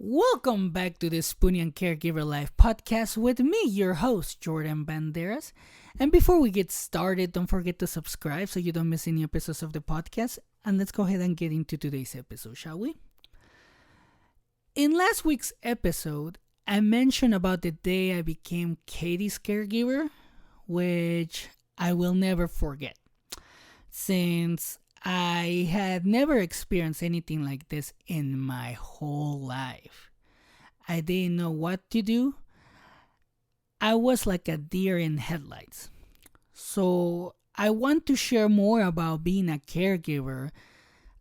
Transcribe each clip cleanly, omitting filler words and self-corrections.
Welcome back to the Spoonie and Caregiver Life podcast with me, your host, Jordan Banderas. And before we get started, don't forget to subscribe so you don't miss any episodes of the podcast. And let's go ahead and get into today's episode, shall we? In last week's episode, I mentioned about the day I became Katie's caregiver, which I will never forget, since I had never experienced anything like this in my whole life. I didn't know what to do. I was like a deer in headlights. So I want to share more about being a caregiver,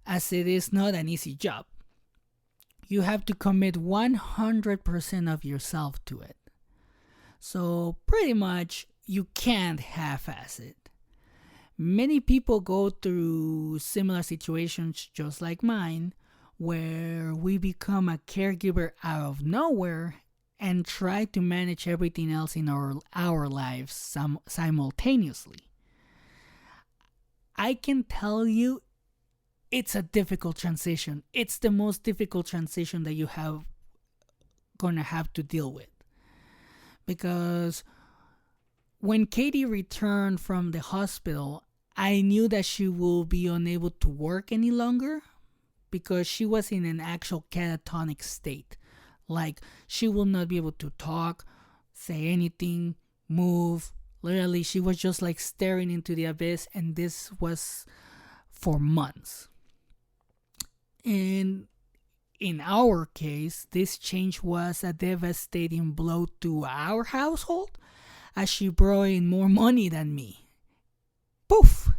as it is not an easy job. You have to commit 100% of yourself to it. So pretty much you can't half-ass it. Many people go through similar situations just like mine, where we become a caregiver out of nowhere and try to manage everything else in our lives simultaneously. I can tell you it's a difficult transition. It's the most difficult transition that you have gonna have to deal with. Because when Katie returned from the hospital, I knew that she will be unable to work any longer because she was in an actual catatonic state. Like, she will not be able to talk, say anything, move. Literally, she was just like staring into the abyss, and this was for months. And in our case, this change was a devastating blow to our household, as she brought in more money than me. Poof!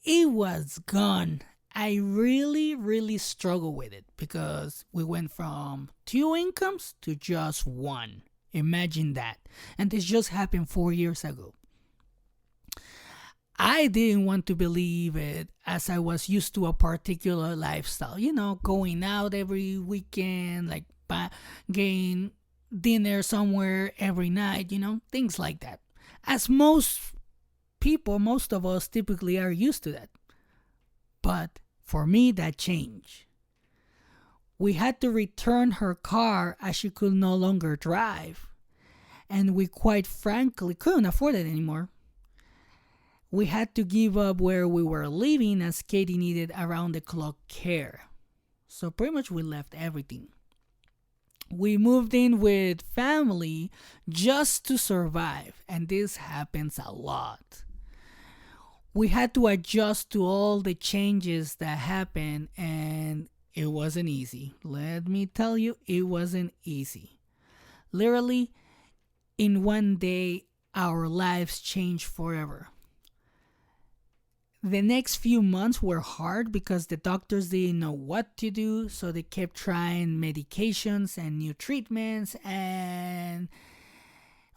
It was gone. I really struggled with it because we went from 2 incomes to just 1. Imagine that. And this just happened 4 years ago. I didn't want to believe it, as I was used to a particular lifestyle. Going out every weekend, like getting dinner somewhere every night, things like that. As most of us typically are used to that. But for me, that changed. We had to return her car as she could no longer drive. And we quite frankly couldn't afford it anymore. We had to give up where we were living, as Katie needed around-the-clock care. So pretty much we left everything. We moved in with family just to survive, and this happens a lot. We had to adjust to all the changes that happened, and it wasn't easy. Let me tell you, it wasn't easy. Literally, in one day, our lives changed forever. The next few months were hard because the doctors didn't know what to do, so they kept trying medications and new treatments, and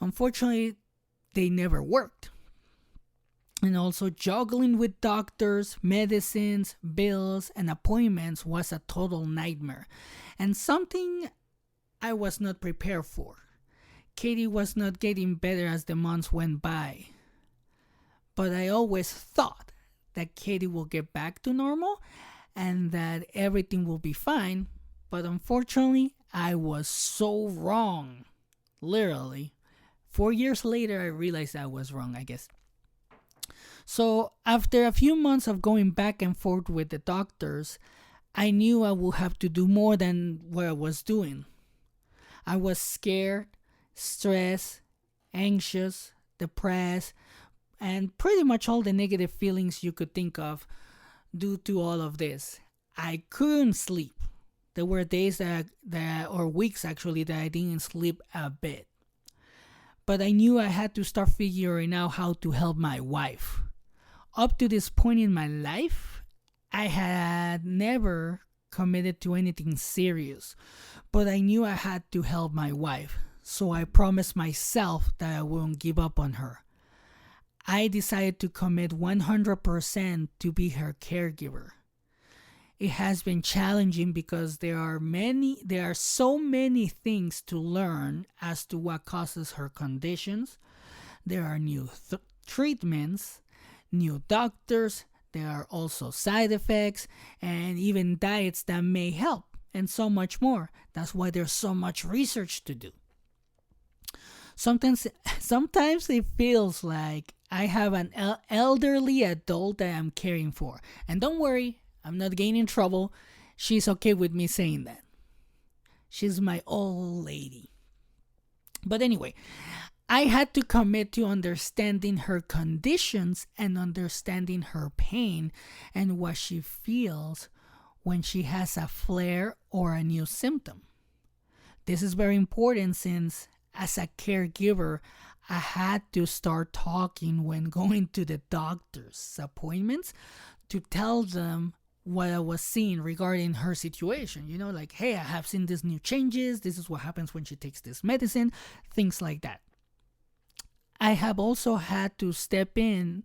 unfortunately, they never worked. And also, juggling with doctors, medicines, bills, and appointments was a total nightmare, and something I was not prepared for. Katie was not getting better as the months went by, but I always thought that Katie will get back to normal and that everything will be fine, but unfortunately, I was so wrong. Literally. 4 years later, I realized I was wrong, I guess. So after a few months of going back and forth with the doctors, I knew I would have to do more than what I was doing. I was scared, stressed, anxious, depressed, and pretty much all the negative feelings you could think of due to all of this. I couldn't sleep. There were days or weeks actually, that I didn't sleep a bit. But I knew I had to start figuring out how to help my wife. Up to this point in my life, I had never committed to anything serious, but I knew I had to help my wife, so I promised myself that I wouldn't give up on her. I decided to commit 100% to be her caregiver. It has been challenging because there are so many things to learn as to what causes her conditions. There are new treatments, new doctors, there are also side effects, and even diets that may help. and so much more. That's why there's so much research to do. Sometimes, sometimes it feels like I have an elderly adult that I'm caring for. And don't worry, I'm not getting in trouble. She's okay with me saying that. She's my old lady. But anyway, I had to commit to understanding her conditions and understanding her pain and what she feels when she has a flare or a new symptom. This is very important since, as a caregiver, I had to start talking when going to the doctor's appointments to tell them what I was seeing regarding her situation. Like, hey, I have seen these new changes. This is what happens when she takes this medicine, things like that. I have also had to step in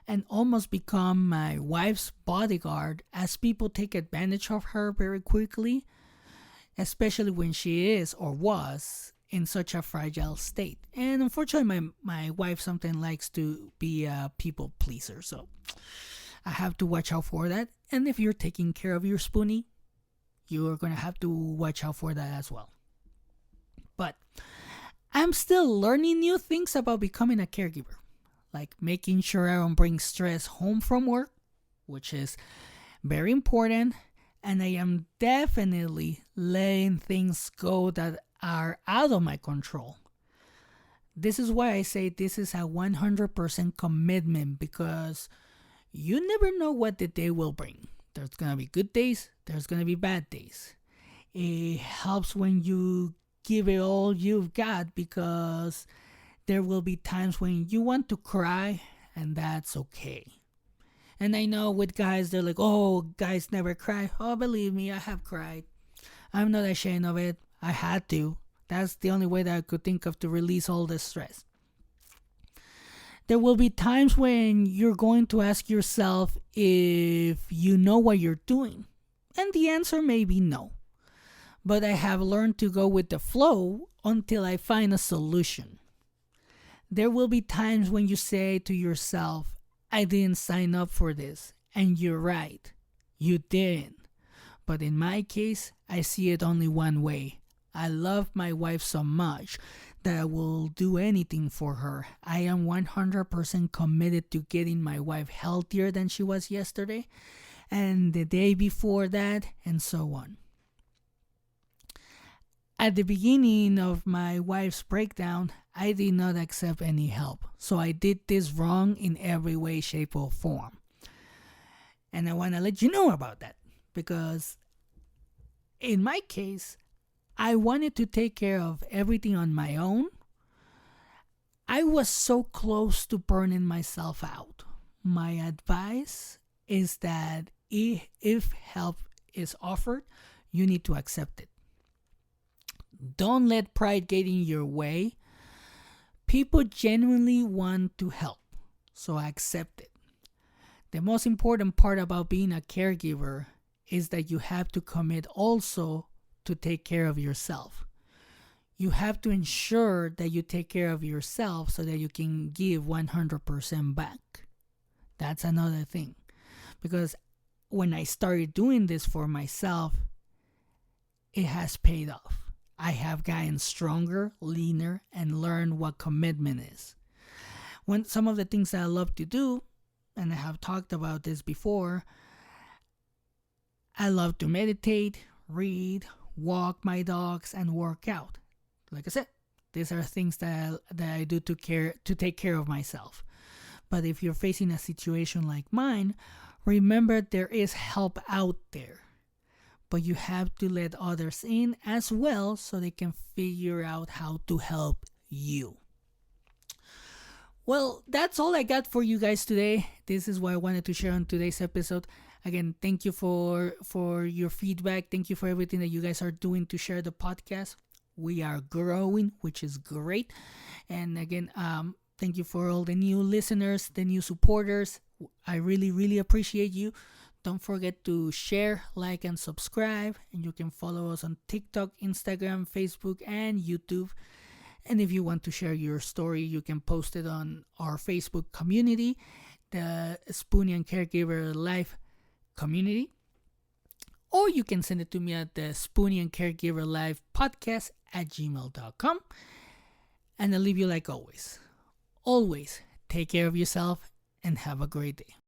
and almost become my wife's bodyguard as people take advantage of her very quickly, especially when she is or was in such a fragile state. And unfortunately, my wife sometimes likes to be a people pleaser, so I have to watch out for that. And if you're taking care of your Spoonie, you're going to have to watch out for that as well. But I'm still learning new things about becoming a caregiver, like making sure I don't bring stress home from work, which is very important. And I am definitely letting things go that are out of my control. This is why I say this is a 100% commitment, because you never know what the day will bring. There's going to be good days, there's going to be bad days. It helps when you give it all you've got, because there will be times when you want to cry, and that's okay. And I know with guys, they're like, oh, guys never cry. Oh, believe me, I have cried. I'm not ashamed of it. I had to. That's the only way that I could think of to release all the stress. There will be times when you're going to ask yourself if you know what you're doing. And the answer may be no. But I have learned to go with the flow until I find a solution. There will be times when you say to yourself, I didn't sign up for this. And you're right. You didn't. But in my case, I see it only one way. I love my wife so much that I will do anything for her. I am 100% committed to getting my wife healthier than she was yesterday, and the day before that, and so on. At the beginning of my wife's breakdown, I did not accept any help. So I did this wrong in every way, shape, or form. And I want to let you know about that, because in my case, I wanted to take care of everything on my own. I was so close to burning myself out. My advice is that if help is offered, you need to accept it. Don't let pride get in your way. People genuinely want to help, so accept it. The most important part about being a caregiver is that you have to commit also to take care of yourself. You have to ensure that you take care of yourself so that you can give 100% back. That's another thing. Because when I started doing this for myself, it has paid off. I have gotten stronger, leaner, and learned what commitment is. When some of the things that I love to do, and I have talked about this before, I love to meditate, read, walk my dogs, and work out. Like I said, these are things that I do to take care of myself. But if you're facing a situation like mine, remember there is help out there. But you have to let others in as well so they can figure out how to help you. Well, that's all I got for you guys today. This is what I wanted to share on today's episode. Again, thank you for your feedback. Thank you for everything that you guys are doing to share the podcast. We are growing, which is great. And again, thank you for all the new listeners, the new supporters. I really, really appreciate you. Don't forget to share, like, and subscribe. And you can follow us on TikTok, Instagram, Facebook, and YouTube. And if you want to share your story, you can post it on our Facebook community, the Spoonie and Caregiver Life community. or you can send it to me at the Spoonie and Caregiver Live podcast at gmail.com. And I'll leave you like always. Always take care of yourself and have a great day.